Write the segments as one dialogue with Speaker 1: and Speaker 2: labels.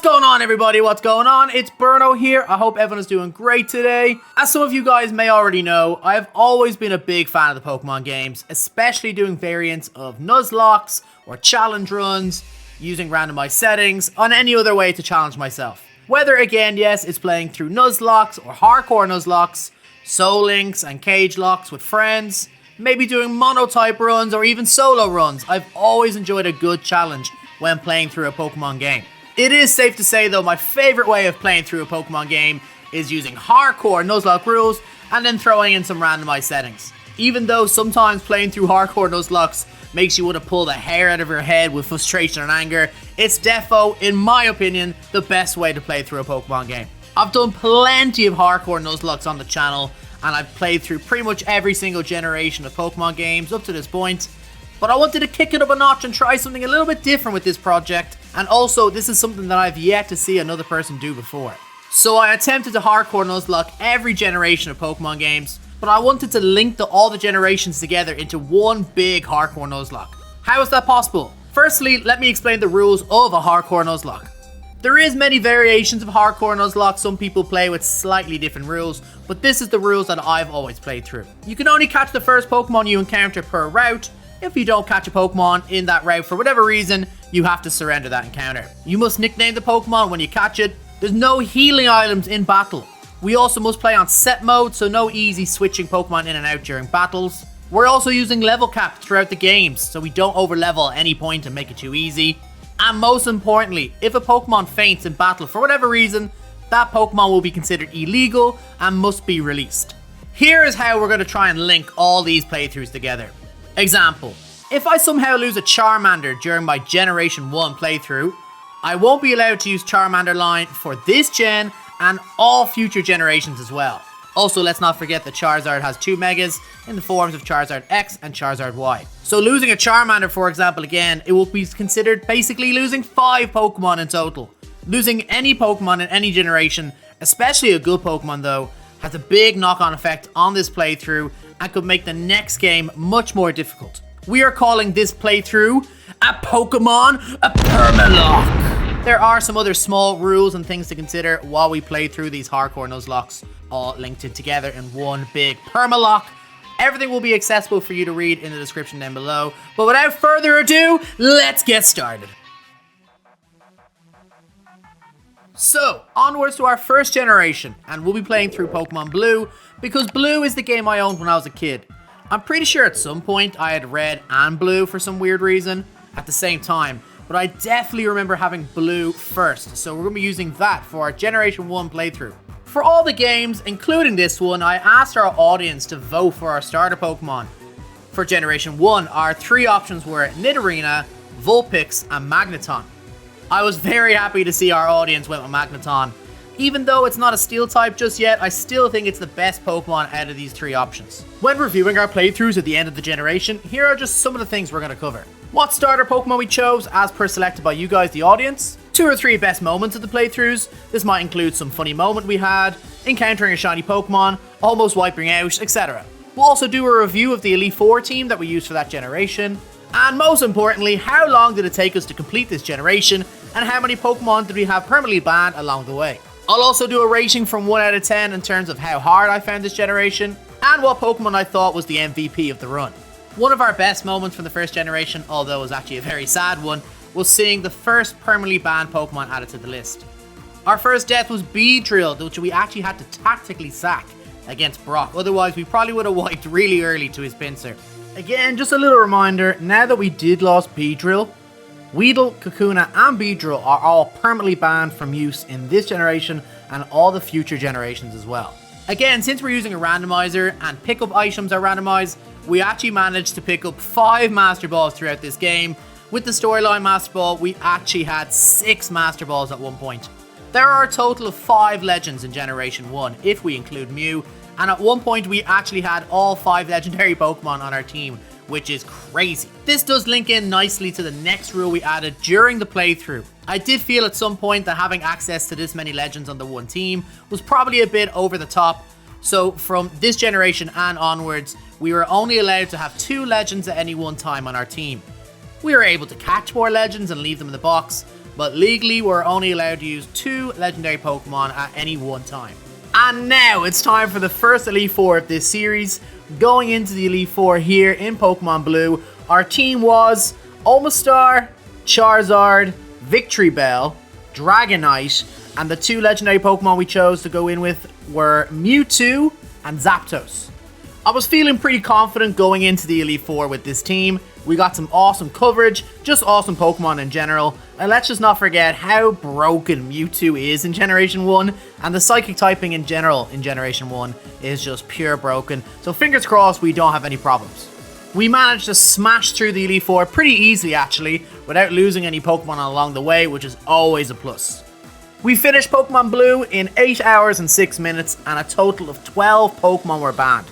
Speaker 1: going on, everybody? What's going on? It's Burno here. I hope everyone is doing great today. As some of you guys may already know, I've always been a big fan of the Pokemon games, especially doing variants of Nuzlockes or challenge runs, using randomized settings, on any other way to challenge myself. Whether, again, yes, it's playing through Nuzlockes or Hardcore Nuzlocke, Soul Links and Cage Locks with friends, maybe doing mono-type runs or even solo runs, I've always enjoyed a good challenge when playing through a Pokemon game. It is safe to say, though, my favorite way of playing through a Pokemon game is using Hardcore Nuzlocke rules and then throwing in some randomized settings. Even though sometimes playing through Hardcore Nuzlocke makes you want to pull the hair out of your head with frustration and anger, it's defo, in my opinion, the best way to play through a Pokemon game. I've done plenty of Hardcore Nuzlocke on the channel, and I've played through pretty much every single generation of Pokemon games up to this point. But I wanted to kick it up a notch and try something a little bit different with this project, and also this is something that I've yet to see another person do before. So I attempted to Hardcore Nuzlocke every generation of Pokemon games, but I wanted to link all the generations together into one big Hardcore Nuzlocke. How is that possible? Firstly, let me explain the rules of a Hardcore Nuzlocke. There is many variations of Hardcore Nuzlocke, some people play with slightly different rules, but this is the rules that I've always played through. You can only catch the first Pokemon you encounter per route. If you don't catch a Pokemon in that route for whatever reason, you have to surrender that encounter. You must nickname the Pokemon when you catch it. There's no healing items in battle. We also must play on set mode, so no easy switching Pokemon in and out during battles. We're also using level caps throughout the games, so we don't over level at any point and make it too easy. And most importantly, if a Pokemon faints in battle for whatever reason, that Pokemon will be considered illegal and must be released. Here is how we're going to try and link all these playthroughs together. Example, if I somehow lose a Charmander during my Generation 1 playthrough, I won't be allowed to use Charmander line for this gen and all future generations as well. Also, let's not forget that Charizard has 2 Megas in the forms of Charizard X and Charizard Y. So losing a Charmander, for example, again, it will be considered basically losing 5 Pokemon in total. Losing any Pokemon in any generation, especially a good Pokemon though, has a big knock-on effect on this playthrough and could make the next game much more difficult. We are calling this playthrough a Pokemon Permalocke. There are some other small rules and things to consider while we play through these Hardcore Nuzlocke, all linked in together in one big Permalocke. Everything will be accessible for you to read in the description down below. But without further ado, let's get started. So, onwards to our first generation, and we'll be playing through Pokemon Blue, because Blue is the game I owned when I was a kid. I'm pretty sure at some point I had Red and Blue for some weird reason at the same time, but I definitely remember having Blue first, so we're going to be using that for our Generation 1 playthrough. For all the games, including this one, I asked our audience to vote for our starter Pokemon. For Generation 1, our 3 options were Nidorina, Vulpix, and Magneton. I was very happy to see our audience went with Magneton. Even though it's not a steel type just yet, I still think it's the best Pokemon out of these 3 options. When reviewing our playthroughs at the end of the generation, here are just some of the things we're going to cover. What starter Pokemon we chose, as per selected by you guys, the audience. 2 or 3 best moments of the playthroughs. This might include some funny moment we had, encountering a shiny Pokemon, almost wiping out, etc. We'll also do a review of the Elite Four team that we used for that generation. And most importantly, how long did it take us to complete this generation, and how many Pokemon did we have permanently banned along the way. I'll also do a rating from 1 out of 10 in terms of how hard I found this generation, and what Pokemon I thought was the MVP of the run. One of our best moments from the first generation, although it was actually a very sad one, was seeing the first permanently banned Pokemon added to the list. Our first death was Beedrill, which we actually had to tactically sack against Brock, otherwise we probably would have wiped really early to his pincer. Again, just a little reminder, now that we did lose Beedrill, Weedle, Kakuna, and Beedrill are all permanently banned from use in this generation and all the future generations as well. Again, since we're using a randomizer and pickup items are randomized, we actually managed to pick up 5 Master Balls throughout this game. With the storyline Master Ball, we actually had 6 Master Balls at one point. There are a total of 5 Legends in Generation 1, if we include Mew, and at one point we actually had all 5 legendary Pokemon on our team, which is crazy. This does link in nicely to the next rule we added during the playthrough. I did feel at some point that having access to this many legends on the one team was probably a bit over the top, so from this generation and onwards, we were only allowed to have 2 legends at any one time on our team. We were able to catch more legends and leave them in the box, but legally we're only allowed to use 2 legendary Pokemon at any one time. And now it's time for the first Elite Four of this series. Going into the Elite Four here in Pokemon Blue, our team was Omastar, Charizard, Victory Bell, Dragonite, and the 2 legendary Pokemon we chose to go in with were Mewtwo and Zapdos. I was feeling pretty confident going into the Elite Four with this team. We got some awesome coverage, just awesome Pokemon in general, and let's just not forget how broken Mewtwo is in Generation 1, and the Psychic typing in general in Generation 1 is just pure broken, so fingers crossed we don't have any problems. We managed to smash through the Elite Four pretty easily actually, without losing any Pokemon along the way, which is always a plus. We finished Pokemon Blue in 8 hours and 6 minutes, and a total of 12 Pokemon were banned.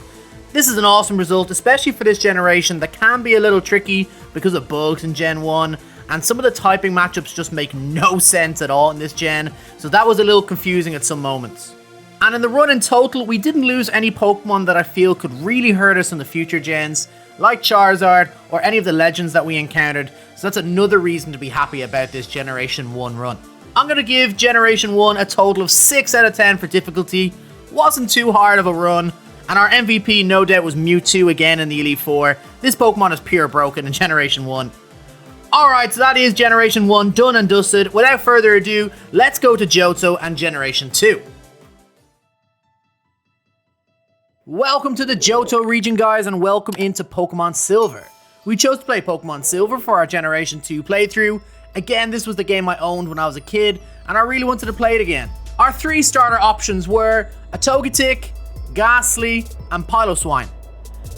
Speaker 1: This is an awesome result, especially for this generation that can be a little tricky because of bugs in Gen 1, and some of the typing matchups just make no sense at all in this gen, so that was a little confusing at some moments. And in the run in total, we didn't lose any Pokemon that I feel could really hurt us in the future gens, like Charizard or any of the legends that we encountered, so that's another reason to be happy about this Generation 1 run. I'm going to give Generation 1 a total of 6 out of 10 for difficulty. Wasn't too hard of a run. And our MVP no doubt was Mewtwo again in the Elite Four. This Pokemon is pure broken in Generation 1. Alright, so that is Generation 1 done and dusted. Without further ado, let's go to Johto and Generation 2. Welcome to the Johto region, guys, and welcome into Pokemon Silver. We chose to play Pokemon Silver for our Generation 2 playthrough. Again, this was the game I owned when I was a kid, and I really wanted to play it again. Our 3 starter options were a Togetic, Ghastly, and Piloswine.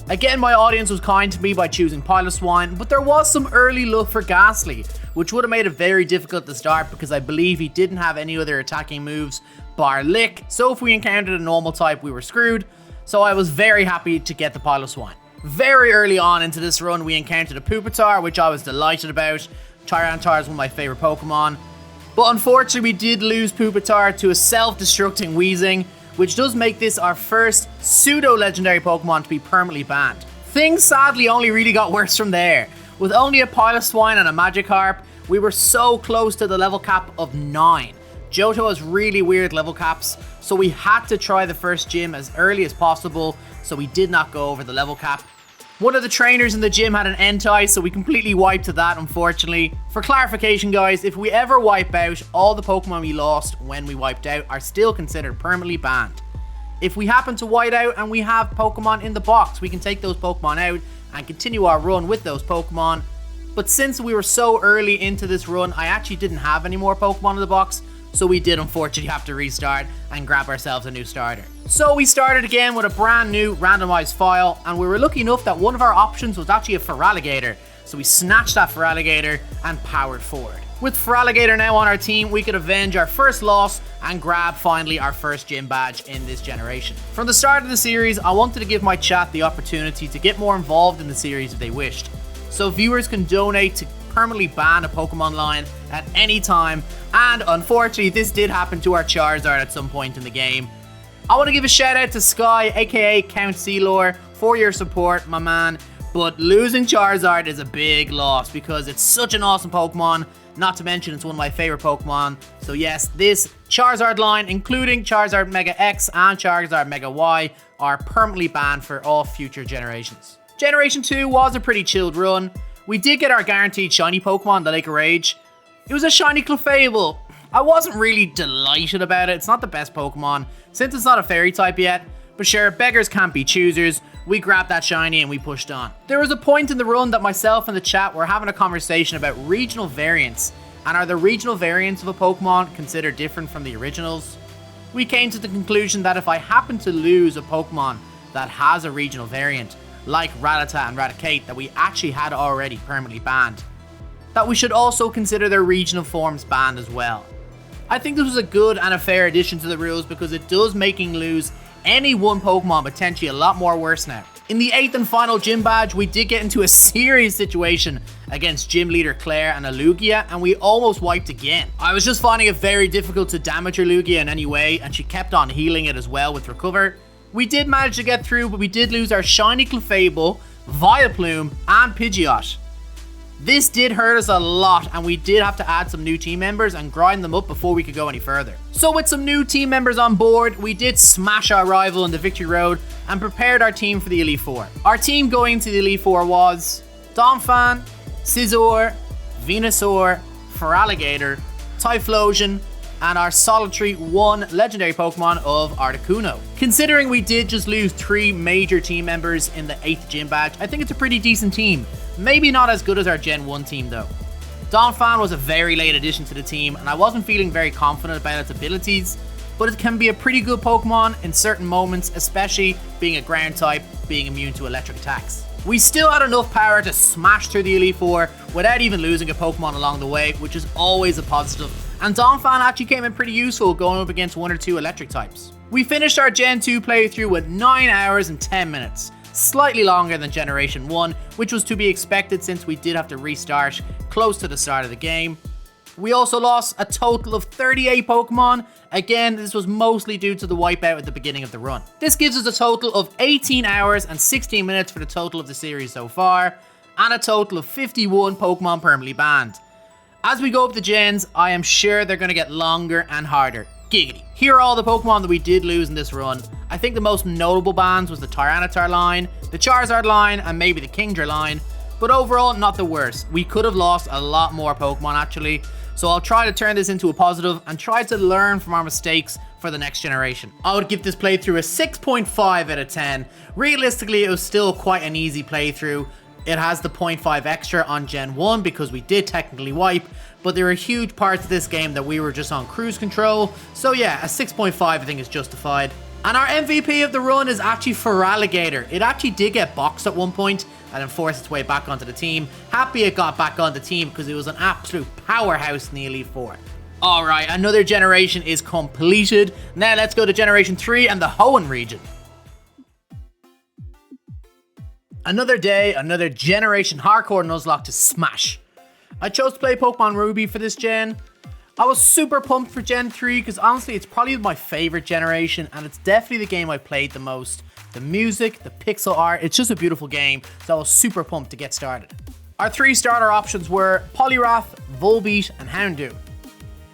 Speaker 1: Again, my audience was kind to me by choosing Piloswine, but there was some early love for Ghastly, which would have made it very difficult to start because I believe he didn't have any other attacking moves bar Lick, so if we encountered a normal type we were screwed, so I was very happy to get the Piloswine. Very early on into this run we encountered a Pupitar, which I was delighted about. Tyranitar is one of my favourite Pokemon, but unfortunately we did lose Pupitar to a self-destructing Weezing, which does make this our first pseudo-legendary Pokemon to be permanently banned. Things sadly only really got worse from there. With only a Piloswine and a Magikarp, we were so close to the level cap of 9. Johto has really weird level caps, so we had to try the first gym as early as possible, so we did not go over the level cap. One of the trainers in the gym had an Entei, so we completely wiped to that, unfortunately. For clarification, guys, if we ever wipe out, all the Pokemon we lost when we wiped out are still considered permanently banned. If we happen to white out and we have Pokemon in the box, we can take those Pokemon out and continue our run with those Pokemon. But since we were so early into this run, I actually didn't have any more Pokemon in the box, so we did unfortunately have to restart and grab ourselves a new starter. So we started again with a brand new randomized file, and we were lucky enough that one of our options was actually a Feraligatr, so we snatched that Feraligatr and powered forward. With Feraligatr now on our team, we could avenge our first loss and grab finally our first gym badge in this generation. From the start of the series, I wanted to give my chat the opportunity to get more involved in the series if they wished, so viewers can donate to permanently ban a Pokemon line at any time, and unfortunately this did happen to our Charizard at some point in the game. I want to give a shout out to Sky, aka Count Sealor, for your support, my man, but losing Charizard is a big loss because it's such an awesome Pokemon, not to mention it's one of my favorite Pokemon. So yes, this Charizard line, including Charizard Mega X and Charizard Mega Y, are permanently banned for all future generations. Generation 2 was a pretty chilled run. We did get our guaranteed shiny Pokemon, the Lake of Rage. It was a shiny Clefable. I wasn't really delighted about it. It's not the best Pokemon, since it's not a fairy type yet. But sure, beggars can't be choosers. We grabbed that shiny and we pushed on. There was a point in the run that myself and the chat were having a conversation about regional variants. And are the regional variants of a Pokemon considered different from the originals? We came to the conclusion that if I happen to lose a Pokemon that has a regional variant, like Rattata and Raticate that we actually had already permanently banned, that we should also consider their regional forms banned as well. I think this was a good and a fair addition to the rules because it does making lose any one Pokemon potentially a lot more worse now. In the 8th and final gym badge, we did get into a serious situation against gym leader Claire and a Lugia, and we almost wiped again. I was just finding it very difficult to damage her Lugia in any way, and she kept on healing it as well with Recover. We did manage to get through, but we did lose our shiny Clefable, Vileplume, and Pidgeot. This did hurt us a lot, and we did have to add some new team members and grind them up before we could go any further. So with some new team members on board, we did smash our rival in the victory road and prepared our team for the Elite Four. Our team going into the Elite Four was Donphan, Scizor, Venusaur, Feraligatr, Typhlosion, and our solitary one legendary Pokemon of Articuno. Considering we did just lose 3 major team members in the 8th gym badge, I think it's a pretty decent team. Maybe not as good as our Gen 1 team though. Donphan was a very late addition to the team, and I wasn't feeling very confident about its abilities, but it can be a pretty good Pokemon in certain moments, especially being a ground type, being immune to electric attacks. We still had enough power to smash through the Elite Four without even losing a Pokemon along the way, which is always a positive, and Donphan actually came in pretty useful going up against 1 or 2 electric types. We finished our Gen 2 playthrough with 9 hours and 10 minutes. Slightly longer than Generation 1, which was to be expected since we did have to restart close to the start of the game. We also lost a total of 38 Pokemon. Again, this was mostly due to the wipeout at the beginning of the run. This gives us a total of 18 hours and 16 minutes for the total of the series so far, and a total of 51 Pokemon permanently banned. As we go up the gens, I am sure they're going to get longer and harder. Giggity. Here are all the Pokemon that we did lose in this run. I think the most notable bans was the Tyranitar line, the Charizard line, and maybe the Kingdra line. But overall, not the worst. We could have lost a lot more Pokemon actually. So I'll try to turn this into a positive and try to learn from our mistakes for the next generation. I would give this playthrough a 6.5 out of 10. Realistically, it was still quite an easy playthrough. It has the 0.5 extra on Gen 1 because we did technically wipe, but there are huge parts of this game that we were just on cruise control. So yeah, a 6.5 I think is justified. And our MVP of the run is actually Feraligatr. It actually did get boxed at one point and then forced its way back onto the team. Happy it got back on the team because it was an absolute powerhouse in the Elite Four. Alright, another generation is completed. Now let's go to Generation 3 and the Hoenn region. Another day, another Generation Hardcore Nuzlocke to smash. I chose to play Pokemon Ruby for this gen. I was super pumped for Gen 3 because honestly it's probably my favorite generation and it's definitely the game I played the most. The music, the pixel art, it's just a beautiful game, so I was super pumped to get started. Our 3 starter options were Poliwrath, Volbeat, and Houndoom.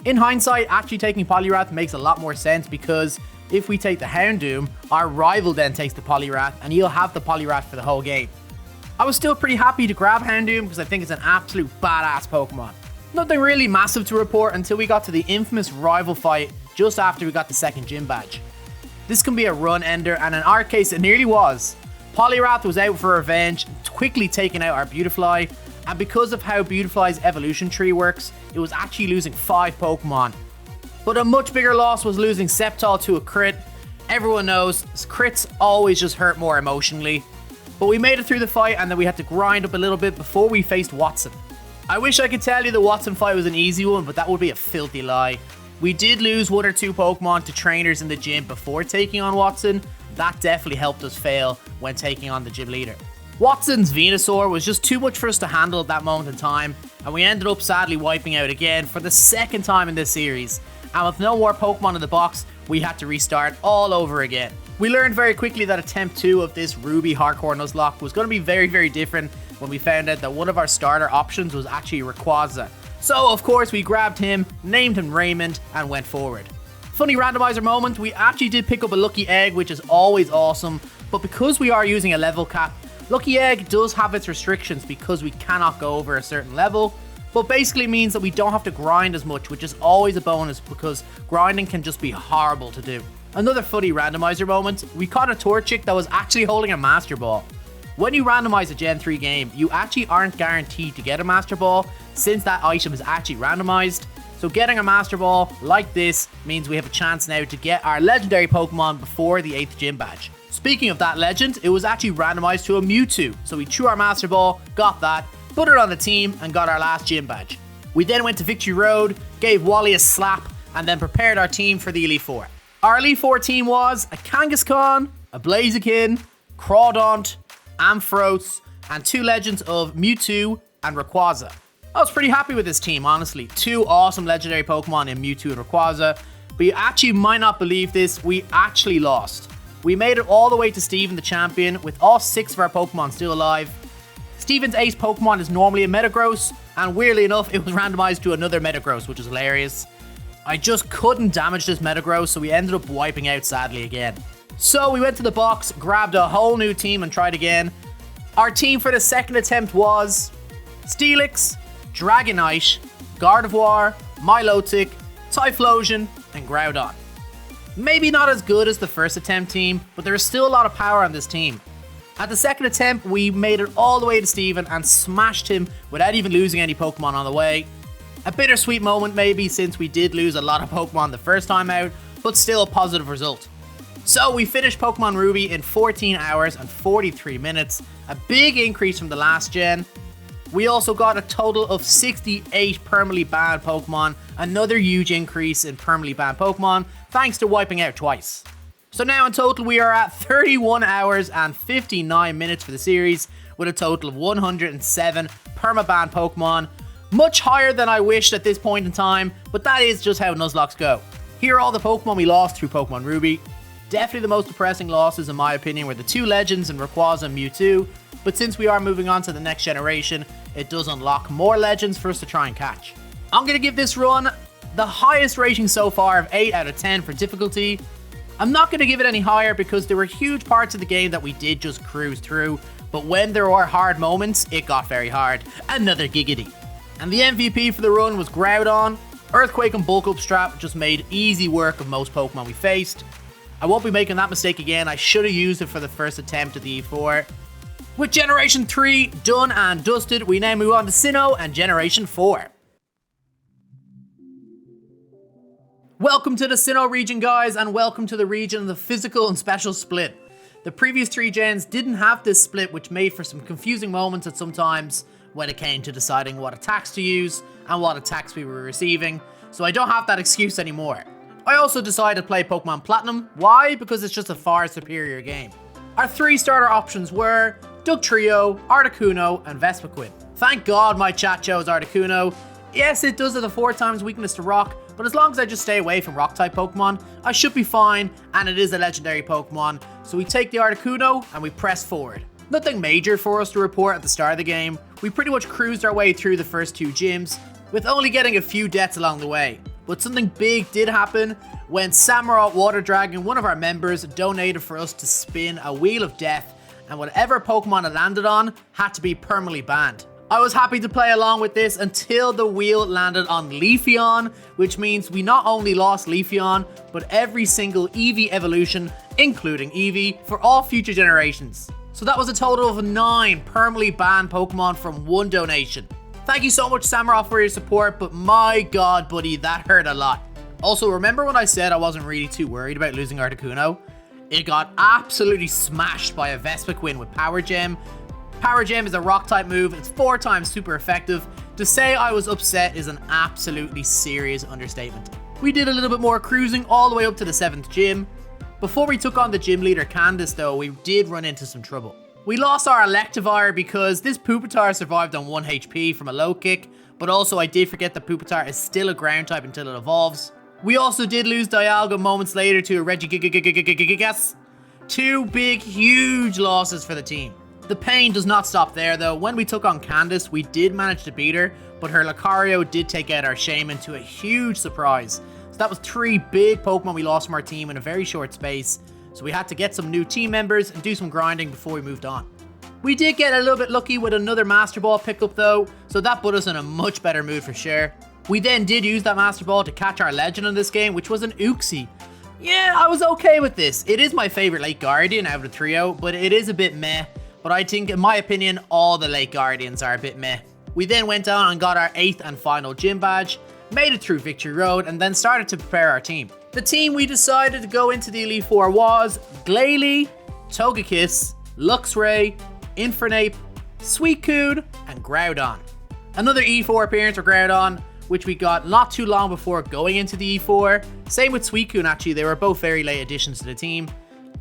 Speaker 1: In hindsight, actually taking Poliwrath makes a lot more sense because if we take the Houndoom, our rival then takes the Poliwrath and he'll have the Poliwrath for the whole game. I was still pretty happy to grab Houndoom because I think it's an absolute badass Pokemon. Nothing really massive to report until we got to the infamous rival fight just after we got the 2nd gym badge. This can be a run ender, and in our case it nearly was. Poliwrath was out for revenge, quickly taking out our Beautifly, and because of how Beautifly's evolution tree works, it was actually losing 5 Pokemon. But a much bigger loss was losing Sceptile to a crit. Everyone knows, crits always just hurt more emotionally. But we made it through the fight and then we had to grind up a little bit before we faced Watson. I wish I could tell you the Watson fight was an easy one, but that would be a filthy lie. We did lose 1 or 2 Pokemon to trainers in the gym before taking on Watson. That definitely helped us fail when taking on the gym leader. Watson's Venusaur was just too much for us to handle at that moment in time, and we ended up sadly wiping out again for the 2nd time in this series. And with no more Pokemon in the box, we had to restart all over again. We learned very quickly that attempt 2 of this Ruby Hardcore Nuzlocke was going to be very, very different when we found out that one of our starter options was actually Rayquaza. So of course we grabbed him, named him Raymond, and went forward. Funny randomizer moment, we actually did pick up a lucky egg, which is always awesome, but because we are using a level cap, lucky egg does have its restrictions because we cannot go over a certain level, but basically means that we don't have to grind as much, which is always a bonus because grinding can just be horrible to do. Another funny randomizer moment, we caught a Torchic that was actually holding a Master Ball. When you randomize a Gen 3 game, you actually aren't guaranteed to get a Master Ball since that item is actually randomized. So getting a Master Ball like this means we have a chance now to get our legendary Pokemon before the 8th gym badge. Speaking of that legend, it was actually randomized to a Mewtwo. So we threw our Master Ball, got that, put it on the team, and got our last gym badge. We then went to Victory Road, gave Wally a slap, and then prepared our team for the Elite Four. Our Elite Four team was a Kangaskhan, a Blaziken, Crawdaunt, Ampharos, and 2 legends of Mewtwo and Rayquaza. I was pretty happy with this team, honestly. 2 awesome legendary Pokemon in Mewtwo and Rayquaza, but you actually might not believe this, we actually lost. We made it all the way to Steven the Champion with all 6 of our Pokemon still alive. Steven's ace Pokemon is normally a Metagross, and weirdly enough, it was randomized to another Metagross, which is hilarious. I just couldn't damage this Metagross, so we ended up wiping out sadly again. So we went to the box, grabbed a whole new team and tried again. Our team for the second attempt was Steelix, Dragonite, Gardevoir, Milotic, Typhlosion, and Groudon. Maybe not as good as the first attempt team, but there is still a lot of power on this team. At the second attempt, we made it all the way to Steven and smashed him without even losing any Pokemon on the way. A bittersweet moment maybe, since we did lose a lot of Pokemon the first time out, but still a positive result. So we finished Pokemon Ruby in 14 hours and 43 minutes, a big increase from the last gen. We also got a total of 68 permanently banned Pokemon, another huge increase in permanently banned Pokemon, thanks to wiping out twice. So now in total we are at 31 hours and 59 minutes for the series, with a total of 107 permabanned Pokemon. Much higher than I wished at this point in time, but that is just how Nuzlockes go. Here are all the Pokemon we lost through Pokemon Ruby. Definitely the most depressing losses in my opinion were the two legends in Rayquaza and Mewtwo, but since we are moving on to the next generation, it does unlock more legends for us to try and catch. I'm going to give this run the highest rating so far of 8 out of 10 for difficulty. I'm not going to give it any higher because there were huge parts of the game that we did just cruise through, but when there were hard moments, it got very hard. Another giggity. And the MVP for the run was Groudon. Earthquake and Bulk Up Strap just made easy work of most Pokemon we faced. I won't be making that mistake again. I should have used it for the first attempt at the E4. With Generation 3 done and dusted, we now move on to Sinnoh and Generation 4. Welcome to the Sinnoh region, guys, and welcome to the region of the physical and special split. The previous 3 gens didn't have this split, which made for some confusing moments at some times when it came to deciding what attacks to use and what attacks we were receiving, so I don't have that excuse anymore. I also decided to play Pokemon Platinum. Why? Because it's just a far superior game. Our 3 starter options were Dugtrio, Articuno, and Vespiquen. Thank God my chat chose Articuno. Yes, it does have a 4 times weakness to rock, but as long as I just stay away from rock-type Pokemon, I should be fine, and it is a legendary Pokemon, so we take the Articuno and we press forward. Nothing major for us to report at the start of the game. We pretty much cruised our way through the first 2 gyms, with only getting a few deaths along the way. But something big did happen when Samurott Water Dragon, one of our members, donated for us to spin a Wheel of Death, and whatever Pokemon it landed on had to be permanently banned. I was happy to play along with this until the wheel landed on Leafeon, which means we not only lost Leafeon, but every single Eevee evolution, including Eevee, for all future generations. So that was a total of 9 permanently banned Pokemon from 1 donation. Thank you so much, Samurott, for your support, but my god, buddy, that hurt a lot. Also, remember when I said I wasn't really too worried about losing Articuno? It got absolutely smashed by a Vespiquen with Power Gem. Power Gem is a rock-type move, it's 4 times super effective. To say I was upset is an absolutely serious understatement. We did a little bit more cruising all the way up to the 7th gym. Before we took on the gym leader Candace though, we did run into some trouble. We lost our Electivire because this Pupitar survived on 1 HP from a low kick, but also I did forget that Pupitar is still a ground type until it evolves. We also did lose Dialga moments later to a Regigigas. 2 big, huge losses for the team. The pain does not stop there though. When we took on Candace, we did manage to beat her, but her Lucario did take out our Shaman to a huge surprise. So that was 3 big Pokemon we lost from our team in a very short space. So we had to get some new team members and do some grinding before we moved on. We did get a little bit lucky with another Master Ball pickup though, so that put us in a much better mood for sure. We then did use that Master Ball to catch our legend in this game, which was an Uxie. Yeah, I was okay with this. It is my favorite late Guardian out of the trio, but it is a bit meh. But I think, in my opinion, all the late Guardians are a bit meh. We then went on and got our 8th and final gym badge, made it through Victory Road, and then started to prepare our team. The team we decided to go into the Elite Four was Glalie, Togekiss, Luxray, Infernape, Suicune, and Groudon. Another E4 appearance for Groudon, which we got not too long before going into the E4. Same with Suicune actually, they were both very late additions to the team.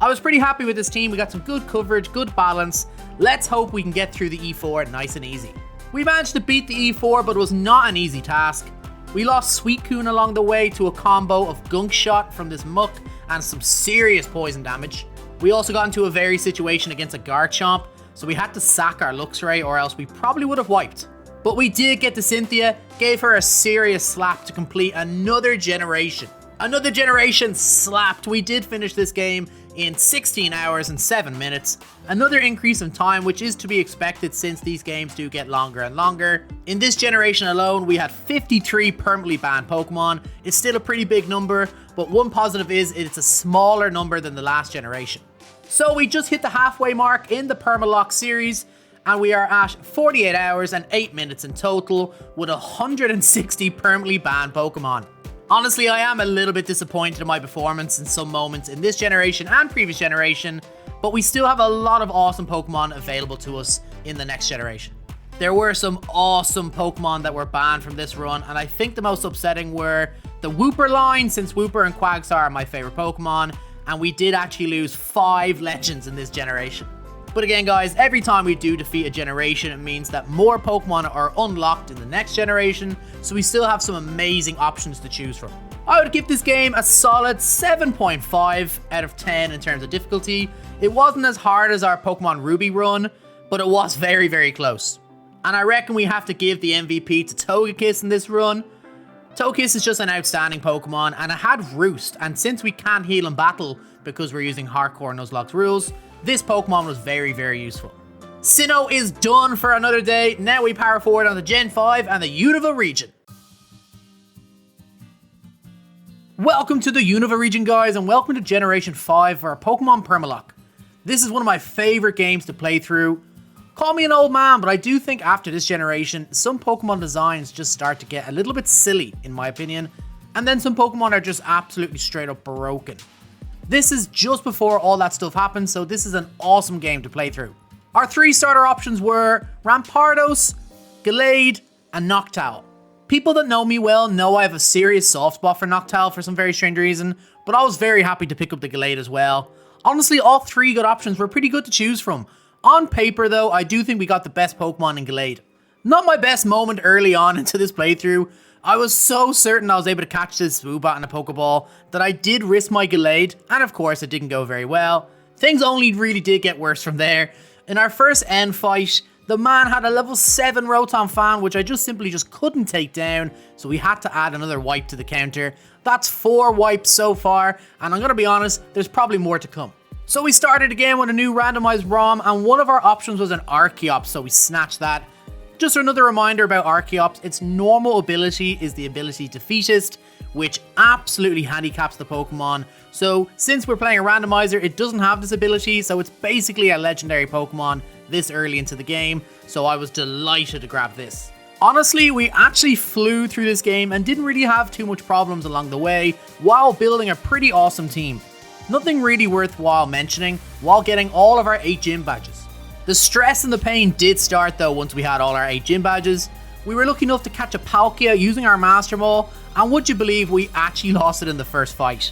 Speaker 1: I was pretty happy with this team, we got some good coverage, good balance. Let's hope we can get through the E4 nice and easy. We managed to beat the E4, but it was not an easy task. We lost Suicune along the way to a combo of Gunk Shot from this Muck and some serious poison damage. We also got into a very situation against a Garchomp, so we had to sack our Luxray or else we probably would have wiped. But we did get to Cynthia, gave her a serious slap to complete another generation. Another generation slapped. We did finish this game in 16 hours and 7 minutes. Another increase in time, which is to be expected since these games do get longer and longer. In this generation alone, we had 53 permanently banned Pokemon. It's still a pretty big number, but one positive is it's a smaller number than the last generation. So we just hit the halfway mark in the Permalocke series, and we are at 48 hours and 8 minutes in total with 160 permanently banned Pokemon. Honestly, I am a little bit disappointed in my performance in some moments in this generation and previous generation, but we still have a lot of awesome Pokemon available to us in the next generation. There were some awesome Pokemon that were banned from this run, and I think the most upsetting were the Wooper line, since Wooper and Quagsire are my favorite Pokemon, and we did actually lose 5 legends in this generation. But again guys, every time we do defeat a generation, it means that more Pokemon are unlocked in the next generation, so we still have some amazing options to choose from. I would give this game a solid 7.5 out of 10 in terms of difficulty. It wasn't as hard as our Pokemon Ruby run, but it was very, very close. And I reckon we have to give the MVP to Togekiss in this run. Togekiss is just an outstanding Pokemon, and it had Roost, and since we can't heal in battle because we're using Hardcore Nuzlocke's rules, this Pokemon was very, very useful. Sinnoh is done for another day. Now we power forward on the Gen 5 and the Unova region. Welcome to the Unova region, guys, and welcome to Generation 5 for our Pokemon Permalocke. This is one of my favorite games to play through. Call me an old man, but I do think after this generation, some Pokemon designs just start to get a little bit silly, in my opinion, and then some Pokemon are just absolutely straight up broken. This is just before all that stuff happens, so this is an awesome game to play through. Our 3 starter options were Rampardos, Gallade, and Noctowl. People that know me well know I have a serious soft spot for Noctowl for some very strange reason, but I was very happy to pick up the Gallade as well. Honestly, all 3 good options were pretty good to choose from. On paper though, I do think we got the best Pokemon in Gallade. Not my best moment early on into this playthrough. I was so certain I was able to catch this Swoobat in a Pokeball that I did risk my Gallade, and of course it didn't go very well. Things only really did get worse from there. In our first end fight, the man had a level 7 Rotom fan, which I simply couldn't take down, so we had to add another wipe to the counter. That's 4 wipes so far, and I'm gonna be honest, there's probably more to come. So we started again with a new randomized ROM, and one of our options was an Archeops, so we snatched that. Just another reminder about Archeops, its normal ability is the ability Defeatist, which absolutely handicaps the Pokemon. So since we're playing a randomizer, it doesn't have this ability, so it's basically a legendary Pokemon this early into the game, so I was delighted to grab this. Honestly, we actually flew through this game and didn't really have too much problems along the way, while building a pretty awesome team. Nothing really worthwhile mentioning, while getting all of our 8 gym badges. The stress and the pain did start though once we had all our 8 gym badges. We were lucky enough to catch a Palkia using our Master Ball, and would you believe we actually lost it in the first fight.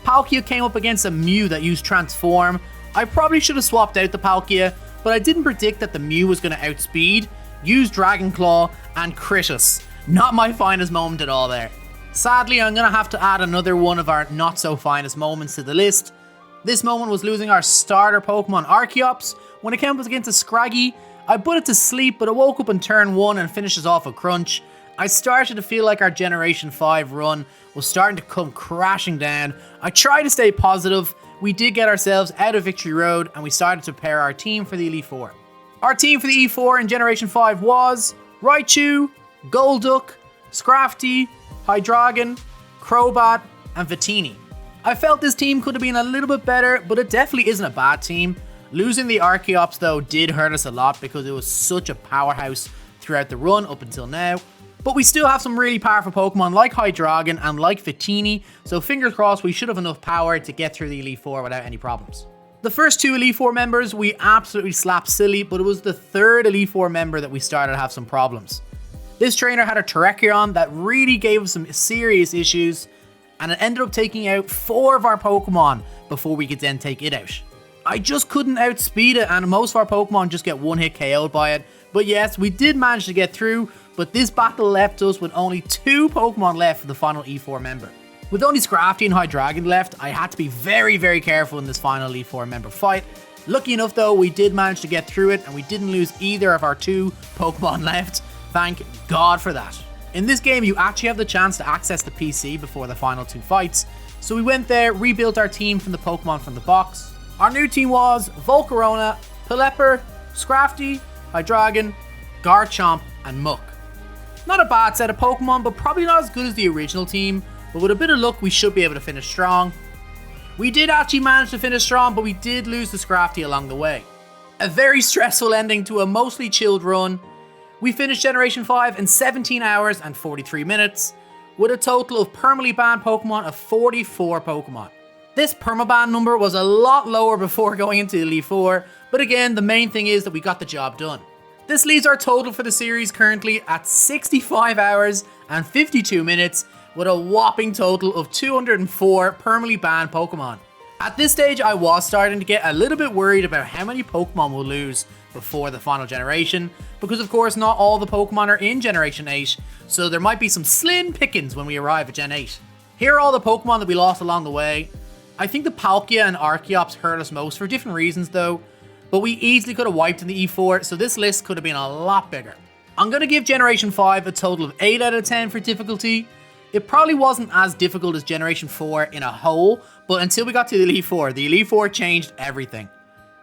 Speaker 1: Palkia came up against a Mew that used Transform. I probably should have swapped out the Palkia, but I didn't predict that the Mew was going to outspeed, use Dragon Claw, and crit us. Not my finest moment at all there. Sadly, I'm going to have to add another one of our not so finest moments to the list. This moment was losing our starter Pokemon Archeops. When it came up against a Scraggy, I put it to sleep, but it woke up in turn 1 and finishes off a Crunch. I started to feel like our Generation 5 run was starting to come crashing down. I tried to stay positive. We did get ourselves out of Victory Road, and we started to prepare our team for the Elite Four. Our team for the E4 in Generation 5 was Raichu, Golduck, Scrafty, Hydreigon, Crobat, and Victini. I felt this team could have been a little bit better, but it definitely isn't a bad team. Losing the Archeops though did hurt us a lot because it was such a powerhouse throughout the run up until now. But we still have some really powerful Pokemon like Hydreigon and like Victini, so fingers crossed we should have enough power to get through the Elite Four without any problems. The first 2 Elite Four members we absolutely slapped silly, but it was the 3rd Elite Four member that we started to have some problems. This trainer had a Terrakion that really gave us some serious issues, and it ended up taking out 4 of our Pokemon before we could then take it out. I just couldn't outspeed it, and most of our Pokemon just get one hit KO'd by it. But yes, we did manage to get through, but this battle left us with only 2 Pokemon left for the final E4 member. With only Scrafty and Hydreigon left, I had to be very, very careful in this final Elite Four member fight. Lucky enough though, we did manage to get through it and we didn't lose either of our 2 Pokemon left. Thank God for that. In this game, you actually have the chance to access the PC before the final 2 fights. So we went there, rebuilt our team from the Pokemon from the box. Our new team was Volcarona, Pelipper, Scrafty, Hydreigon, Garchomp, and Muk. Not a bad set of Pokemon, but probably not as good as the original team. But with a bit of luck, we should be able to finish strong. We did actually manage to finish strong, but we did lose the Scrafty along the way. A very stressful ending to a mostly chilled run. We finished Generation 5 in 17 hours and 43 minutes, with a total of permanently banned Pokemon of 44 Pokemon. This permaban number was a lot lower before going into Elite 4, but again, the main thing is that we got the job done. This leaves our total for the series currently at 65 hours and 52 minutes, with a whopping total of 204 permanently banned Pokemon. At this stage, I was starting to get a little bit worried about how many Pokemon we'll lose before the final generation, because of course not all the Pokemon are in Generation 8, so there might be some slim pickings when we arrive at Gen 8. Here are all the Pokemon that we lost along the way. I think the Palkia and Archeops hurt us most for different reasons though, but we easily could have wiped in the E4, so this list could have been a lot bigger. I'm going to give Generation 5 a total of 8 out of 10 for difficulty. It probably wasn't as difficult as Generation 4 in a whole, but until we got to the Elite 4 changed everything.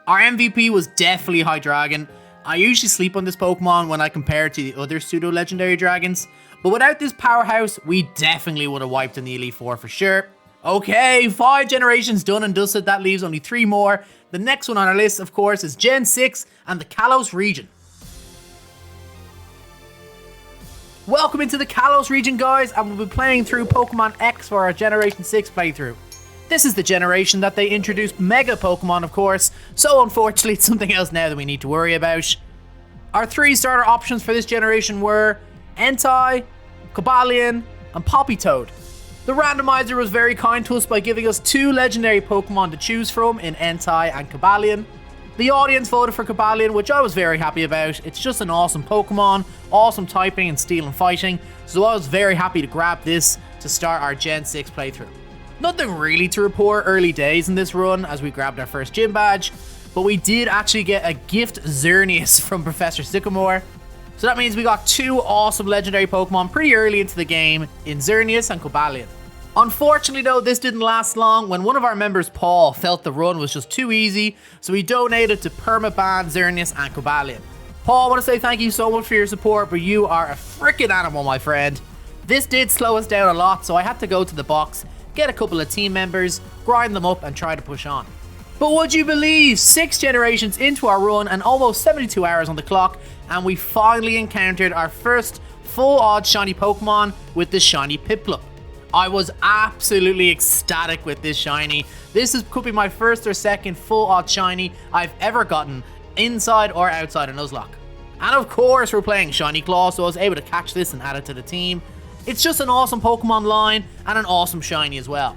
Speaker 1: Our MVP was definitely Hydreigon. I usually sleep on this Pokemon when I compare it to the other pseudo-legendary dragons, but without this powerhouse, we definitely would have wiped in the Elite 4 for sure. Okay, 5 generations done and dusted, that leaves only 3 more. The next one on our list, of course, is Gen 6 and the Kalos region. Welcome into the Kalos region, guys, and we'll be playing through Pokemon X for our Generation 6 playthrough. This is the generation that they introduced Mega Pokemon, of course, so unfortunately it's something else now that we need to worry about. Our 3 starter options for this generation were Entei, Cobalion, and Poppytoad. The randomizer was very kind to us by giving us 2 legendary Pokemon to choose from in Entei and Cobalion. The audience voted for Cobalion, which I was very happy about. It's just an awesome Pokemon, awesome typing and steel and fighting, so I was very happy to grab this to start our Gen 6 playthrough. Nothing really to report early days in this run as we grabbed our first gym badge, but we did actually get a gift Xerneas from Professor Sycamore. So that means we got 2 awesome legendary Pokemon pretty early into the game in Xerneas and Cobalion. Unfortunately though, this didn't last long when one of our members, Paul, felt the run was just too easy, so he donated to permaban Xerneas and Cobalion. Paul, I want to say thank you so much for your support, but you are a freaking animal, my friend. This did slow us down a lot, so I had to go to the box, get a couple of team members, grind them up and try to push on. But would you believe, 6 generations into our run and almost 72 hours on the clock, and we finally encountered our first full odd shiny Pokemon with the shiny Piplup. I was absolutely ecstatic with this shiny. Could be my first or second full odd shiny I've ever gotten inside or outside of Nuzlocke. And of course we're playing Shiny Claw, so I was able to catch this and add it to the team. It's just an awesome Pokemon line and an awesome shiny as well.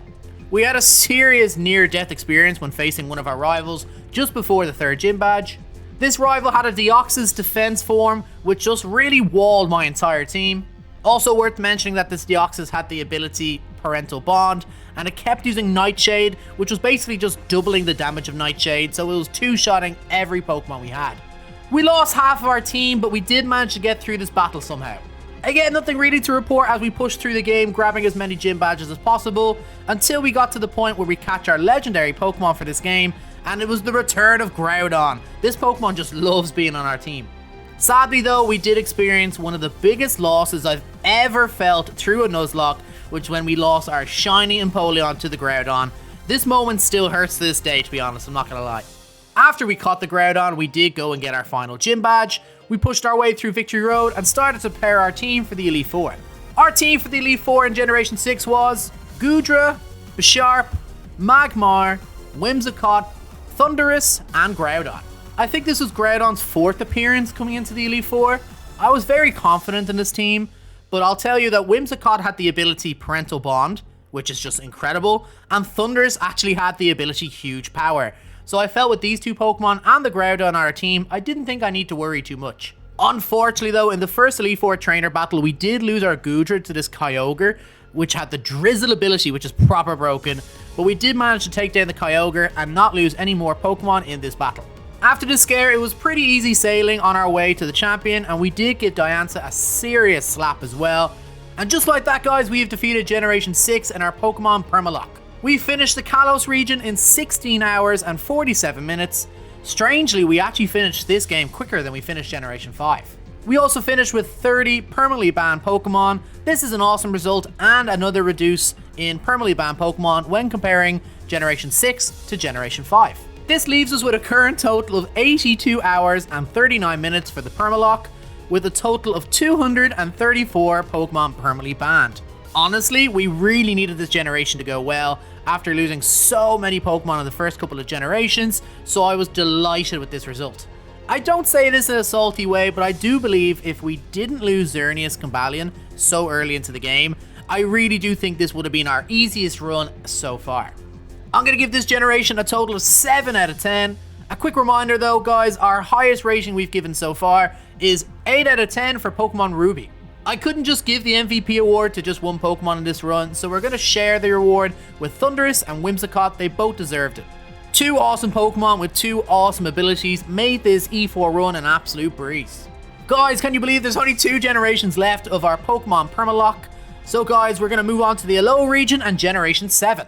Speaker 1: We had a serious near-death experience when facing one of our rivals just before the 3rd gym badge. This rival had a Deoxys defense form which just really walled my entire team. Also worth mentioning that this Deoxys had the ability Parental Bond, and it kept using Nightshade, which was basically just doubling the damage of Nightshade, so it was 2-shotting every Pokemon we had. We lost half of our team, but we did manage to get through this battle somehow. Again, nothing really to report as we pushed through the game, grabbing as many gym badges as possible, until we got to the point where we catch our legendary Pokemon for this game, and it was the return of Groudon. This Pokemon just loves being on our team. Sadly though, we did experience one of the biggest losses I've ever felt through a Nuzlocke, which when we lost our shiny Empoleon to the Groudon. This moment still hurts to this day, to be honest, I'm not gonna lie. After we caught the Groudon, we did go and get our final gym badge. We pushed our way through Victory Road and started to prepare our team for the Elite 4. Our team for the Elite 4 in Generation 6 was Goodra, Bisharp, Magmar, Whimsicott, Thundurus, and Groudon. I think this was Groudon's 4th appearance coming into the Elite 4. I was very confident in this team, but I'll tell you that Whimsicott had the ability Parental Bond, which is just incredible, and Thundurus actually had the ability Huge Power. So I felt with these 2 Pokemon and the Groudon on our team, I didn't think I need to worry too much. Unfortunately though, in the first Elite Four trainer battle, we did lose our Goodra to this Kyogre, which had the Drizzle ability, which is proper broken. But we did manage to take down the Kyogre and not lose any more Pokemon in this battle. After this scare, it was pretty easy sailing on our way to the champion, and we did give Diancie a serious slap as well. And just like that, guys, we have defeated Generation 6 in our Pokemon Permalocke. We finished the Kalos region in 16 hours and 47 minutes. Strangely, we actually finished this game quicker than we finished Generation 5. We also finished with 30 permanently banned Pokemon. This is an awesome result and another reduce in permanently banned Pokemon when comparing Generation 6 to Generation 5. This leaves us with a current total of 82 hours and 39 minutes for the Permalocke, with a total of 234 Pokemon permanently banned. Honestly, we really needed this generation to go well after losing so many Pokemon in the first couple of generations, so I was delighted with this result. I don't say this in a salty way, but I do believe if we didn't lose Xerneas Cambalion so early into the game, I really do think this would have been our easiest run so far. I'm going to give this generation a total of 7 out of 10. A quick reminder though, guys, our highest rating we've given so far is 8 out of 10 for Pokemon Ruby. I couldn't just give the MVP award to just one Pokemon in this run, so we're going to share the reward with Thundurus and Whimsicott. They both deserved it. Two awesome Pokemon with two awesome abilities made this E4 run an absolute breeze. Guys, can you believe there's only 2 generations left of our Pokemon Permalocke? So guys, we're going to move on to the Alola region and Generation 7.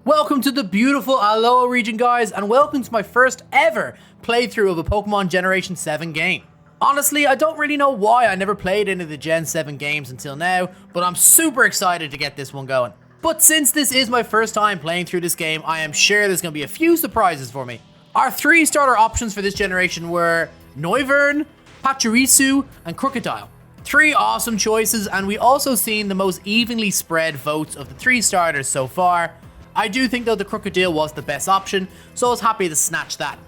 Speaker 1: Welcome to the beautiful Alola region, guys, and welcome to my first ever playthrough of a Pokemon Generation 7 game. Honestly, I don't really know why I never played any of the Gen 7 games until now, but I'm super excited to get this one going. But since this is my first time playing through this game, I am sure there's going to be a few surprises for me. Our 3 starter options for this generation were Noivern, Pachirisu, and Crocodile. 3 awesome choices, and we also seen the most evenly spread votes of the 3 starters so far. I do think though the Crocodile was the best option, so I was happy to snatch that.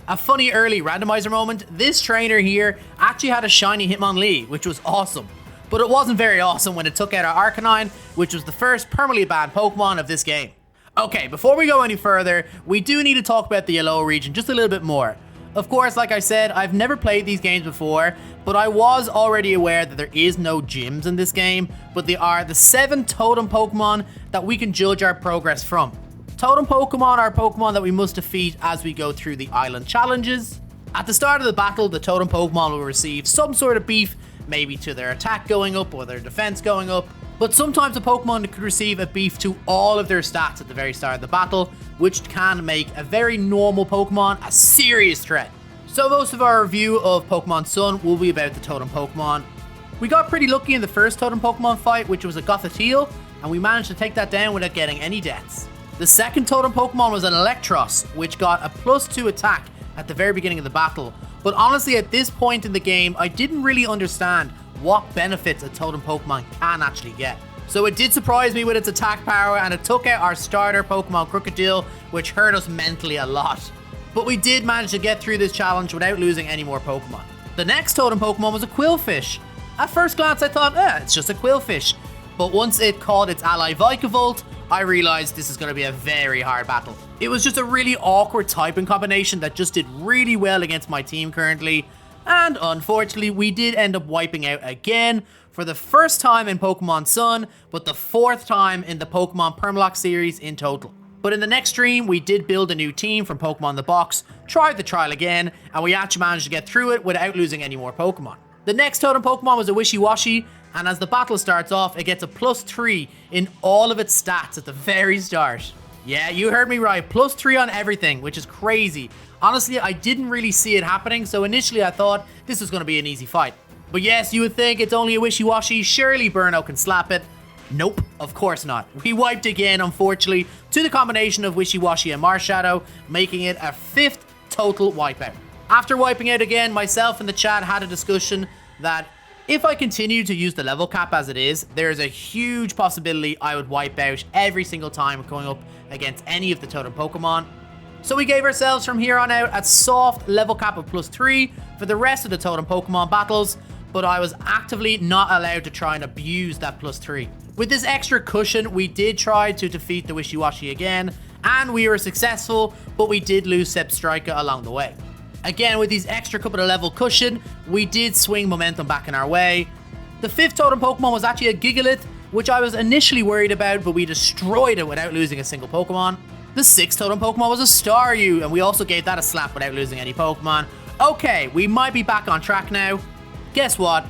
Speaker 1: A funny early randomizer moment, this trainer here actually had a shiny Hitmonlee, which was awesome. But it wasn't very awesome when it took out our Arcanine, which was the first permanently banned Pokemon of this game. Okay, before we go any further, we do need to talk about the Alola region just a little bit more. Of course, like I said, I've never played these games before, but I was already aware that there is no gyms in this game, but they are the 7 totem Pokemon that we can judge our progress from. Totem Pokemon are Pokemon that we must defeat as we go through the island challenges. At the start of the battle, the totem Pokemon will receive some sort of beef, maybe to their attack going up or their defense going up, but sometimes a Pokemon could receive a beef to all of their stats at the very start of the battle, which can make a very normal Pokemon a serious threat. So most of our review of Pokemon Sun will be about the totem Pokemon. We got pretty lucky in the first totem Pokemon fight, which was a Gothitelle, and we managed to take that down without getting any deaths. The second totem Pokemon was an Electros, which got a +2 attack at the very beginning of the battle. But honestly, at this point in the game, I didn't really understand what benefits a totem Pokemon can actually get. So it did surprise me with its attack power, and it took out our starter Pokemon Crocodile, which hurt us mentally a lot. But we did manage to get through this challenge without losing any more Pokemon. The next totem Pokemon was a Quillfish. At first glance I thought, it's just a Quillfish. But once it called its ally Vikavolt, I realized this is going to be a very hard battle. It was just a really awkward typing combination that just did really well against my team currently. And unfortunately, we did end up wiping out again for the first time in Pokemon Sun, but the 4th time in the Pokemon Permalocke series in total. But in the next stream, we did build a new team from Pokemon The Box, tried the trial again, and we actually managed to get through it without losing any more Pokemon. The next totem Pokemon was a Wishiwashi, and as the battle starts off, it gets a +3 in all of its stats at the very start. Yeah, you heard me right, +3 on everything, which is crazy. Honestly, I didn't really see it happening, so initially I thought this was going to be an easy fight. But yes, you would think it's only a Wishiwashi, surely Burnow can slap it. Nope, of course not. We wiped again, unfortunately, to the combination of Wishiwashi and Marshadow, making it a 5th total wipeout. After wiping out again, myself and the chat had a discussion that if I continue to use the level cap as it is, there's a huge possibility I would wipe out every single time going up against any of the totem Pokemon. So we gave ourselves from here on out a soft level cap of +3 for the rest of the totem Pokemon battles, but I was actively not allowed to try and abuse that +3. With this extra cushion, we did try to defeat the Wishiwashi again, and we were successful, but we did lose Sepstrica along the way. Again, with these extra couple of level cushion, we did swing momentum back in our way. The 5th totem Pokemon was actually a Gigalith, which I was initially worried about, but we destroyed it without losing a single Pokemon. The 6th totem Pokemon was a Staryu, and we also gave that a slap without losing any Pokemon. Okay, we might be back on track now. Guess what?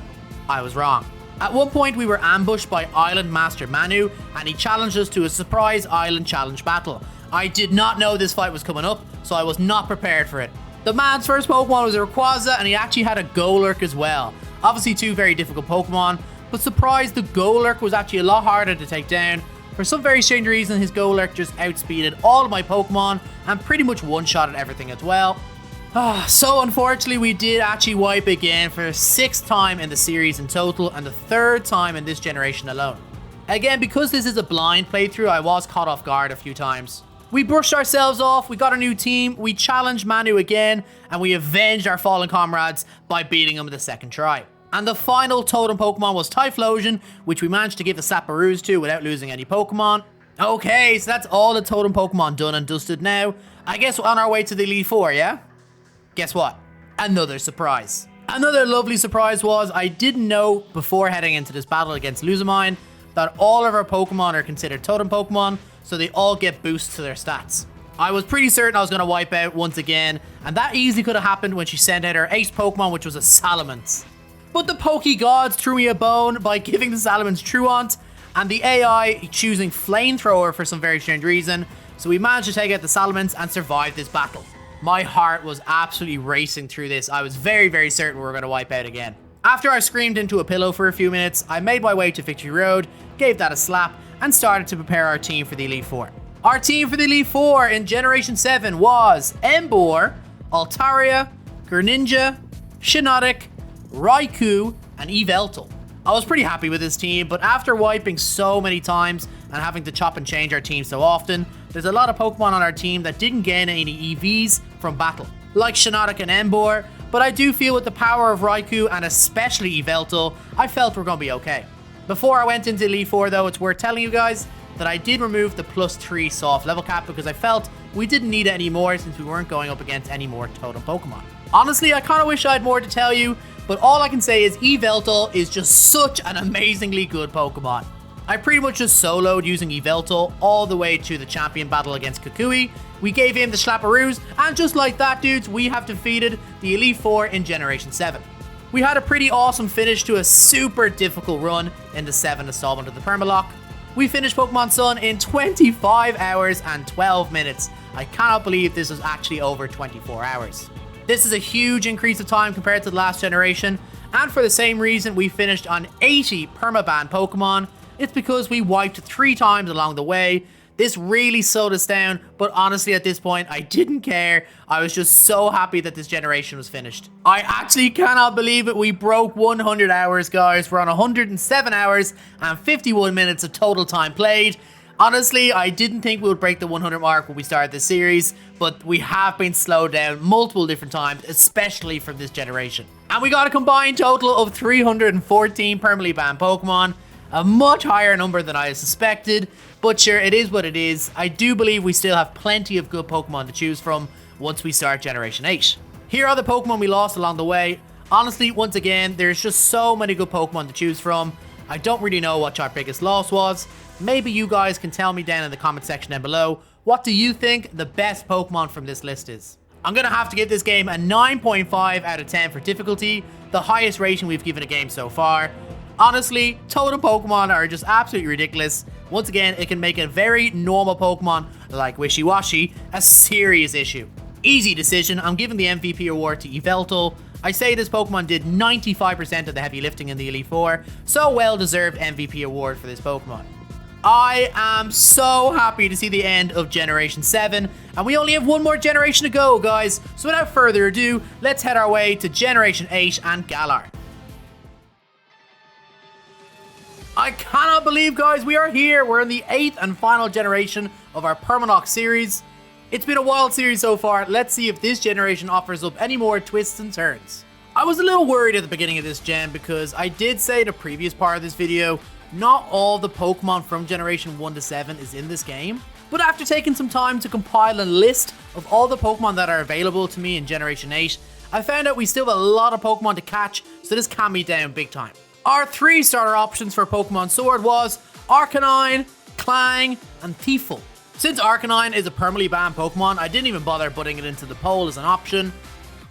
Speaker 1: I was wrong. At one point, we were ambushed by Island Master Manu, and he challenged us to a surprise island challenge battle. I did not know this fight was coming up, so I was not prepared for it. The man's first Pokemon was a Rayquaza, and he actually had a Golurk as well. Obviously 2 very difficult Pokemon, but surprised the Golurk was actually a lot harder to take down. For some very strange reason, his Golurk just outspeeded all of my Pokemon and pretty much one-shotted everything as well. So unfortunately, we did actually wipe again for the 6th time in the series in total and the 3rd time in this generation alone. Again, because this is a blind playthrough, I was caught off guard a few times. We brushed ourselves off, we got a new team, we challenged Manu again, and we avenged our fallen comrades by beating him the 2nd try. And the final totem Pokemon was Typhlosion, which we managed to give the Slaparoos to without losing any Pokemon. Okay, so that's all the totem Pokemon done and dusted now. I guess we're on our way to the Elite Four, yeah? Guess what? Another surprise. Another lovely surprise was I didn't know before heading into this battle against Luzamine that all of our Pokemon are considered totem Pokemon, so they all get boosts to their stats. I was pretty certain I was going to wipe out once again, and that easily could have happened when she sent out her ace Pokemon, which was a Salamence. But the Poke Gods threw me a bone by giving the Salamence Truant, and the AI choosing Flamethrower for some very strange reason, so we managed to take out the Salamence and survive this battle. My heart was absolutely racing through this. I was very, very certain we were going to wipe out again. After I screamed into a pillow for a few minutes, I made my way to Victory Road, gave that a slap, and started to prepare our team for the Elite Four. Our team for the Elite Four in Generation 7 was Emboar, Altaria, Greninja, Shiinotic, Raikou, and Yveltal. I was pretty happy with this team, but after wiping so many times and having to chop and change our team so often, there's a lot of Pokemon on our team that didn't gain any EVs from battle, like Shiinotic and Emboar, but I do feel with the power of Raikou and especially Yveltal, I felt we're going to be okay. Before I went into Elite Four though, it's worth telling you guys that I did remove the +3 soft level cap because I felt we didn't need it anymore since we weren't going up against any more totem Pokemon. Honestly, I kind of wish I had more to tell you, but all I can say is Yveltal is just such an amazingly good Pokemon. I pretty much just soloed using Yveltal all the way to the champion battle against Kukui. We gave him the Slaparoos, and just like that, dudes, we have defeated the Elite Four in Generation 7. We had a pretty awesome finish to a super difficult run in the 7th installment of the Permalocke. We finished Pokemon Sun in 25 hours and 12 minutes. I cannot believe this was actually over 24 hours. This is a huge increase of time compared to the last generation, and for the same reason we finished on 80 permaban Pokemon. It's because we wiped 3 times along the way. This really slowed us down, but honestly at this point I didn't care. I was just so happy that this generation was finished. I actually cannot believe it. We broke 100 hours, guys. We're on 107 hours and 51 minutes of total time played. Honestly, I didn't think we would break the 100 mark when we started this series, but we have been slowed down multiple different times, especially from this generation. And we got a combined total of 314 permanently banned Pokemon, a much higher number than I suspected, but sure, it is what it is. I do believe we still have plenty of good Pokemon to choose from once we start Generation 8. Here are the Pokemon we lost along the way. Honestly, once again, there's just so many good Pokemon to choose from. I don't really know what our biggest loss was. Maybe you guys can tell me down in the comment section down below. What do you think the best Pokemon from this list is? I'm going to have to give this game a 9.5 out of 10 for difficulty, the highest rating we've given a game so far. Honestly, totem Pokemon are just absolutely ridiculous. Once again, it can make a very normal Pokemon like Wishy-Washy a serious issue. Easy decision, I'm giving the MVP award to Yveltal. I say this Pokemon did 95% of the heavy lifting in the Elite Four, so well deserved MVP award for this Pokemon. I am so happy to see the end of Generation 7, and we only have one more generation to go, guys. So without further ado, let's head our way to Generation 8 and Galar. I cannot believe, guys, we are here. We're in the 8th and final generation of our Permalocke series. It's been a wild series so far. Let's see if this generation offers up any more twists and turns. I was a little worried at the beginning of this gen because I did say in a previous part of this video, not all the Pokemon from Generation 1 to 7 is in this game. But after taking some time to compile a list of all the Pokemon that are available to me in Generation 8, I found out we still have a lot of Pokemon to catch, so this can be down big time. Our 3 starter options for Pokemon Sword was Arcanine, Clang, and Thieful. Since Arcanine is a permanently banned Pokemon, I didn't even bother putting it into the poll as an option.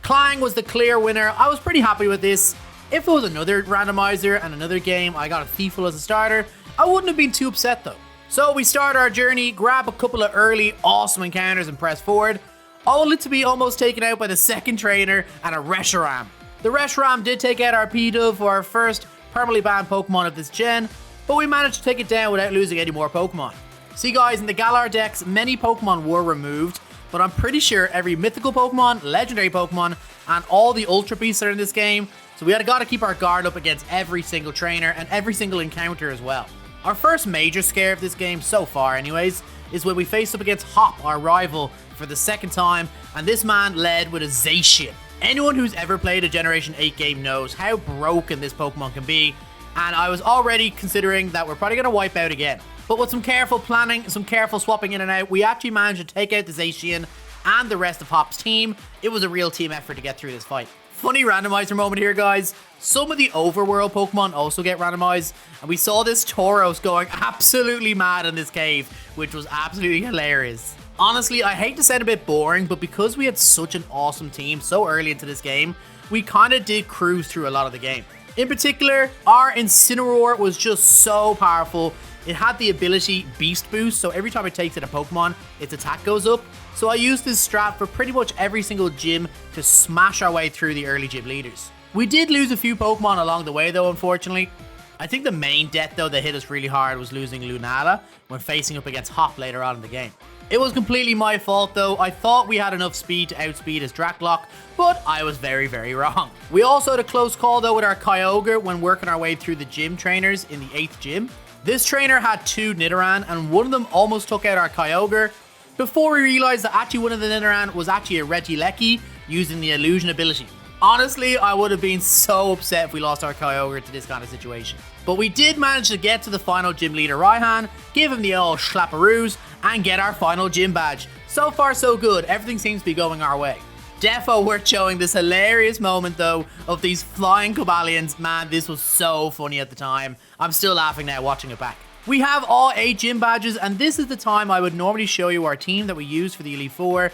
Speaker 1: Clang was the clear winner. I was pretty happy with this. If it was another randomizer and another game, I got a Thieful as a starter, I wouldn't have been too upset though. So we start our journey, grab a couple of early awesome encounters and press forward, only to be almost taken out by the second trainer and a Reshiram. The Reshiram did take out our P-Dove for our first permanently banned Pokemon of this gen, but we managed to take it down without losing any more Pokemon. See guys, in the Galar decks, many Pokemon were removed, but I'm pretty sure every mythical Pokemon, legendary Pokemon, and all the Ultra Beasts are in this game, so we got to keep our guard up against every single trainer and every single encounter as well. Our first major scare of this game, so far anyways, is when we faced up against Hop, our rival, for the second time, and this man led with a Zacian. Anyone who's ever played a Generation 8 game knows how broken this Pokemon can be, and I was already considering that we're probably going to wipe out again. But with some careful planning, some careful swapping in and out, we actually managed to take out the Zacian and the rest of Hop's team. It was a real team effort to get through this fight. Funny randomizer moment here, guys. Some of the overworld Pokemon also get randomized, and we saw this Tauros going absolutely mad in this cave, which was absolutely hilarious. Honestly, I hate to sound a bit boring, but because we had such an awesome team so early into this game, we kind of did cruise through a lot of the game. In particular, our Incineroar was just so powerful. It had the ability Beast Boost, so every time it takes out a Pokemon, its attack goes up. So I used this strat for pretty much every single gym to smash our way through the early gym leaders. We did lose a few Pokemon along the way though, unfortunately. I think the main death though that hit us really hard was losing Lunala when facing up against Hop later on in the game. It was completely my fault though. I thought we had enough speed to outspeed his Dracloak, but I was very, very wrong. We also had a close call though with our Kyogre when working our way through the gym trainers in the 8th gym. This trainer had 2 Nidoran and one of them almost took out our Kyogre before we realized that actually one of the Nidoran was actually a Regieleki using the illusion ability. Honestly, I would have been so upset if we lost our Kyogre to this kind of situation. But we did manage to get to the final gym leader Raihan, give him the old slapperoos, and get our final gym badge. So far so good, everything seems to be going our way. Defo worth showing this hilarious moment though of these flying Cobalions. Man, this was so funny at the time. I'm still laughing now watching it back. We have all 8 gym badges, and this is the time I would normally show you our team that we use for the Elite Four.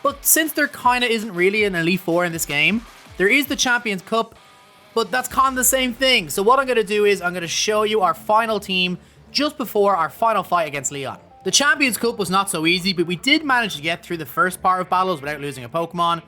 Speaker 1: But since there kinda isn't really an Elite Four in this game, there is the Champions Cup, but that's kind of the same thing. So what I'm gonna do is I'm gonna show you our final team just before our final fight against Leon. The Champions Cup was not so easy, but we did manage to get through the first part of battles without losing a Pokemon.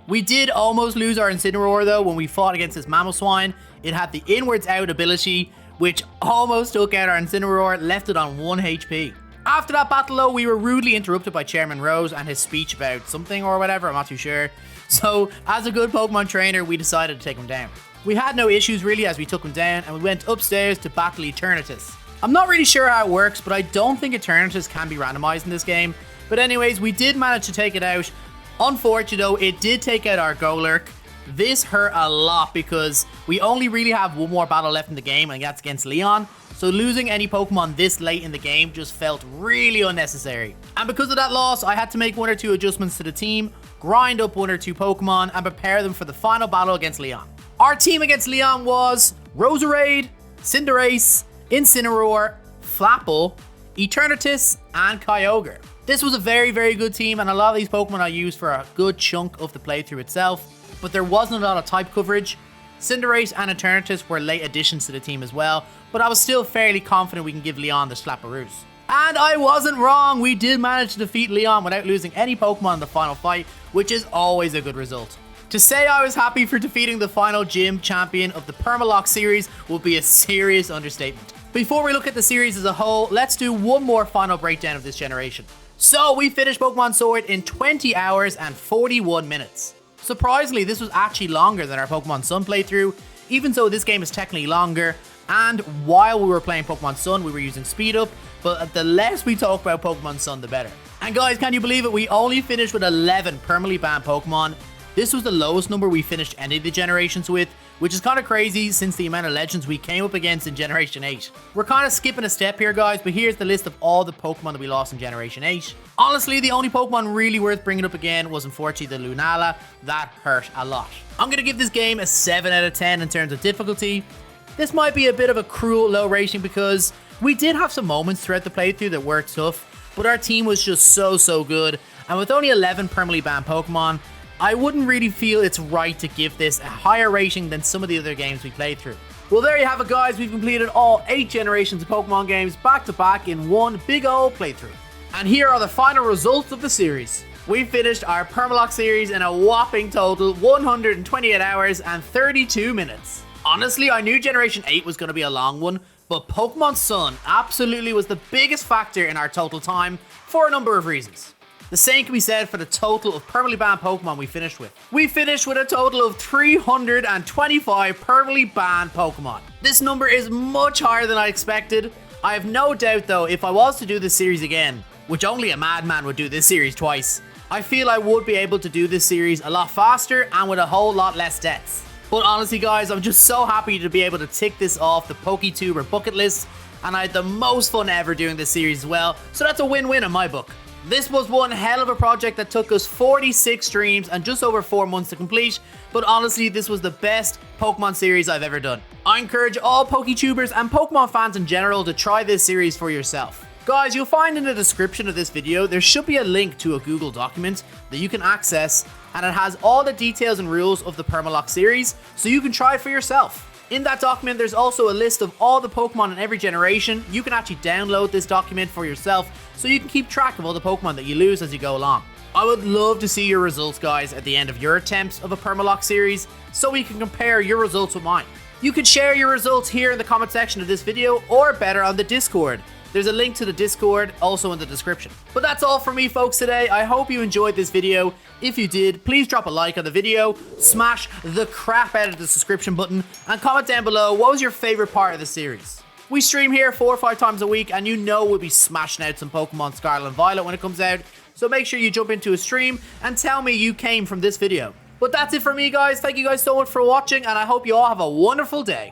Speaker 1: We did almost lose our Incineroar though when we fought against this Mamoswine. It had the inwards out ability, which almost took out our Incineroar, left it on 1 HP. After that battle though, we were rudely interrupted by Chairman Rose and his speech about something or whatever, I'm not too sure. So, as a good Pokemon trainer, we decided to take him down. We had no issues really as we took him down, and we went upstairs to battle Eternatus. I'm not really sure how it works, but I don't think Eternatus can be randomized in this game. But anyways, we did manage to take it out. Unfortunately though, it did take out our Golurk. This hurt a lot because we only really have one more battle left in the game, and that's against Leon. So losing any Pokemon this late in the game just felt really unnecessary. And because of that loss, I had to make 1 or 2 adjustments to the team, grind up 1 or 2 Pokemon, and prepare them for the final battle against Leon. Our team against Leon was Roserade, Cinderace, Incineroar, Flapple, Eternatus, and Kyogre. This was a very, very good team, and a lot of these Pokemon I used for a good chunk of the playthrough itself, but there wasn't a lot of type coverage. Cinderace and Eternatus were late additions to the team as well, but I was still fairly confident we can give Leon the Slapperoos. And I wasn't wrong, we did manage to defeat Leon without losing any Pokemon in the final fight, which is always a good result. To say I was happy for defeating the final gym champion of the Permalocke series would be a serious understatement. Before we look at the series as a whole, let's do one more final breakdown of this generation. So we finished Pokemon Sword in 20 hours and 41 minutes. Surprisingly, this was actually longer than our Pokemon Sun playthrough, even though this game is technically longer, and while we were playing Pokemon Sun, we were using speed up, but the less we talk about Pokemon Sun, the better. And guys, can you believe it? We only finished with 11 permanently banned Pokemon. This was the lowest number we finished any of the generations with. which is kind of crazy since the amount of legends we came up against in Generation 8. We're kind of skipping a step here, guys, but here's the list of all the Pokemon that we lost in Generation 8. Honestly, the only Pokemon really worth bringing up again was unfortunately the Lunala. That hurt a lot. I'm going to give this game a 7 out of 10 in terms of difficulty. This might be a bit of a cruel low rating because we did have some moments throughout the playthrough that were tough, but our team was just so good, and with only 11 permanently banned Pokemon, I wouldn't really feel it's right to give this a higher rating than some of the other games we played through. Well, there you have it, guys. We've completed all 8 generations of Pokemon games back to back in one big old playthrough. And here are the final results of the series. We finished our Permalocke series in a whopping total 128 hours and 32 minutes. Honestly, I knew Generation 8 was going to be a long one, but Pokemon Sun absolutely was the biggest factor in our total time for a number of reasons. The same can be said for the total of permanently banned Pokemon we finished with. We finished with a total of 325 permanently banned Pokemon. This number is much higher than I expected. I have no doubt though, if I was to do this series again, which only a madman would do this series twice, I feel I would be able to do this series a lot faster and with a whole lot less deaths. But honestly guys, I'm just so happy to be able to tick this off the PokeTuber bucket list, and I had the most fun ever doing this series as well, so that's a win-win in my book. This was one hell of a project that took us 46 streams and just over 4 months to complete, but honestly this was the best Pokemon series I've ever done. I encourage all PokeTubers and Pokemon fans in general to try this series for yourself. Guys, you'll find in the description of this video there should be a link to a Google document that you can access, and it has all the details and rules of the Permalocke series so you can try it for yourself. In that document, there's also a list of all the Pokemon in every generation. You can actually download this document for yourself so you can keep track of all the Pokemon that you lose as you go along. I would love to see your results, guys, at the end of your attempts of a Permalocke series so we can compare your results with mine. You can share your results here in the comment section of this video, or better, on the Discord. There's a link to the Discord also in the description. But that's all for me, folks, today. I hope you enjoyed this video. If you did, please drop a like on the video, smash the crap out of the subscription button, and comment down below what was your favorite part of the series. We stream here 4 or 5 times a week, and you know we'll be smashing out some Pokemon Scarlet and Violet when it comes out, so make sure you jump into a stream and tell me you came from this video. But that's it for me, guys. Thank you guys so much for watching, and I hope you all have a wonderful day.